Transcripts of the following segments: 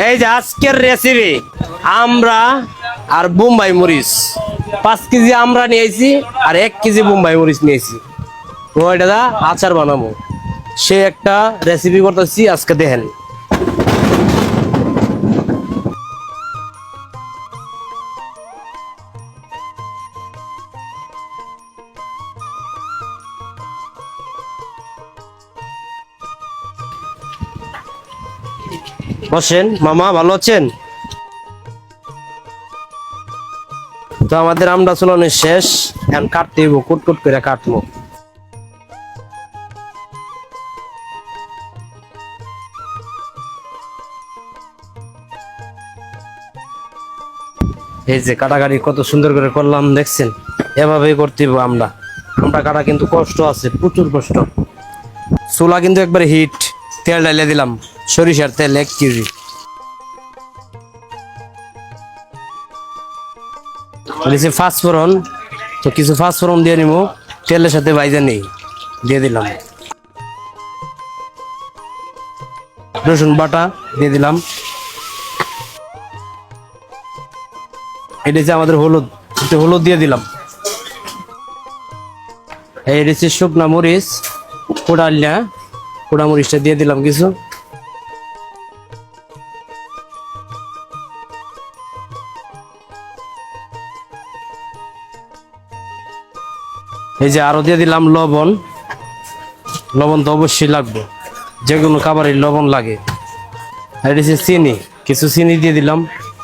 এই যে আজকের রেসিপি আমরা আর বোম্বাই মরিচ 5 কেজি আমরা নিয়েছি আর 1 কেজি বোম্বাই মরিচ নিয়েছি। তো এটা আচার বানাবো, সে একটা রেসিপি করতেছি আজকে দেখেন। বসেন মামা, ভালো আছেন? তো আমাদের আমটা চুলানো শেষ, এখন কাটতে হইব, কুট কুট করে কাটবো। এই যে কাটাকাটি কত সুন্দর করে করলাম, দেখছেন? এভাবেই করতে হইব। আমরা কাটা কিন্তু কষ্ট আছে, প্রচুর কষ্ট। চুলা কিন্তু একবারে হিট। তেল ডাইলে দিলাম, সরিষার তেল 1 কেজি। দিয়েছি ফাঁসফোড়ন, তো কিছু ফাঁসফোড়ন দিয়ে নিব, তেলের সাথে ভাইজা নেই, দিয়ে দিলাম। রসুন বাটা দিয়ে দিলাম। এটা হচ্ছে আমাদের হলুদ, হলুদ দিয়ে দিলাম। এই হচ্ছে শুকনা মরিচ, পোড়া মরিচটা দিয়ে দিলাম কিছু। এই যে আরো দিয়ে দিলাম লবণ। লবণ তো অবশ্যই লাগবে, যে কোনো খাবারে লবণ লাগে। আর এটা হচ্ছে চিনি, কিছু চিনি দিয়ে দিলাম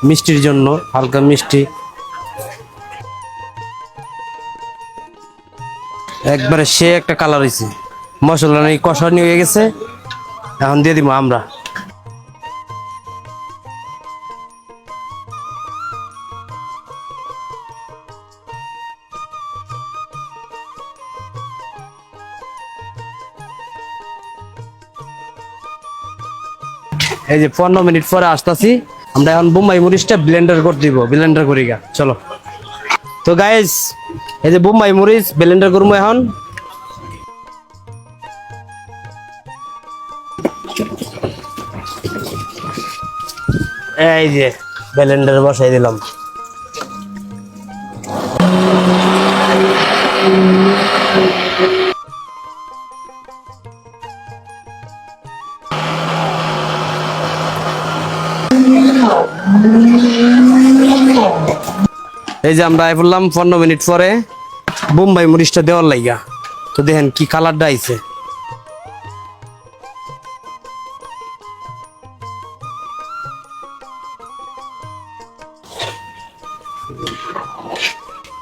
মিষ্টির জন্য, হালকা মিষ্টি। একবারে সে একটা কালার হয়েছে, মশলা নেই, কষানি হয়ে গেছে। এখন দিয়ে দিব আমরা। এই যে 15 মিনিট পরে আসতেছি আমরা। এখন বোম্বাই মরিচটা ব্লেন্ডার করে দিব, ব্লেন্ডার করি গা, চলো। তো গাইস, এই যে বোম্বাই মরিচ ব্লেন্ডার করবো এখন। এই যে ব্লেন্ডার বসাই দিলাম। এই যে আমরা বললাম 15 মিনিট পরে বোম্বাই মরিচটা দেওয়ার লাইগা। তো দেখেন কি কালারটা আইছে।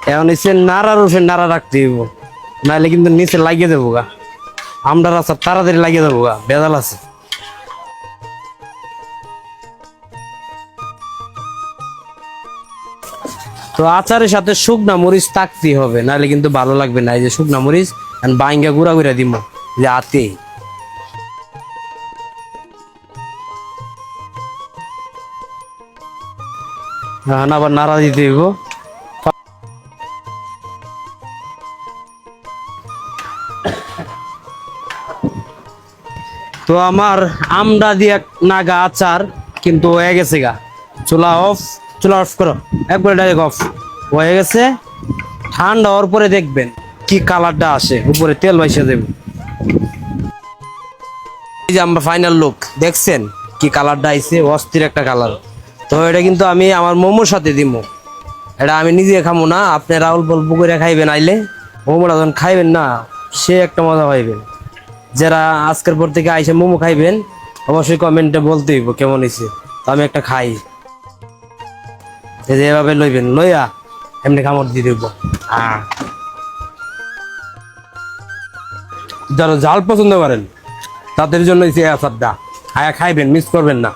এখন হচ্ছে নাড়ার উপরে নাড়া রাখতে হইব, নাহলে কিন্তু নিচে লাগিয়ে দেবো গা। আমরা রাস্তা তাড়াতাড়ি লাগিয়ে দেবো গা, বেজাল আছে। তো আচারের সাথে শুকনা মরিচ থাকতেই হবে, নাহলে কিন্তু ভালো লাগবে না। এই যে শুকনা মরিচ বাইঙ্গা গুঁড়া গুঁড়া দিব যে হাতে। আবার নাড়া দিতে হইব। তো আমার আমডা দিয়ে নাগা আচার কিন্তু হয়ে গেছে গা। চুলা অফ, চুলা অফ করো, একবারে ডাইরেক্ট অফ হয়ে গেছে। ঠান্ডা হওয়ার পরে দেখবেন কি কালারটা আসে, উপরে তেল বাইসে দেবে। এই যে আমরা ফাইনাল লুক দেখছেন কি কালারটা আইছে, অস্থির একটা কালার। তো এটা কিন্তু আমি আমার মোমোর সাথে দিব। এটা আমি নিজে খাবো না, আপনি রাউল অল্প করে খাইবেন। আইলে মোমোটা যখন খাইবেন না, সে একটা মজা পাইবেন। যারা আজকের পর থেকে আইসে মোমো খাইবেন, অবশ্যই কমেন্টে বলতে হইব কেমন হয়েছে। তো আমি একটা খাই, এভাবে লইবেন, লইয়া এমনি কামড় দিয়ে দেবো। যারা ঝাল পছন্দ করেন তাদের জন্য এই আচারটা খাইবেন, মিস করবেন না।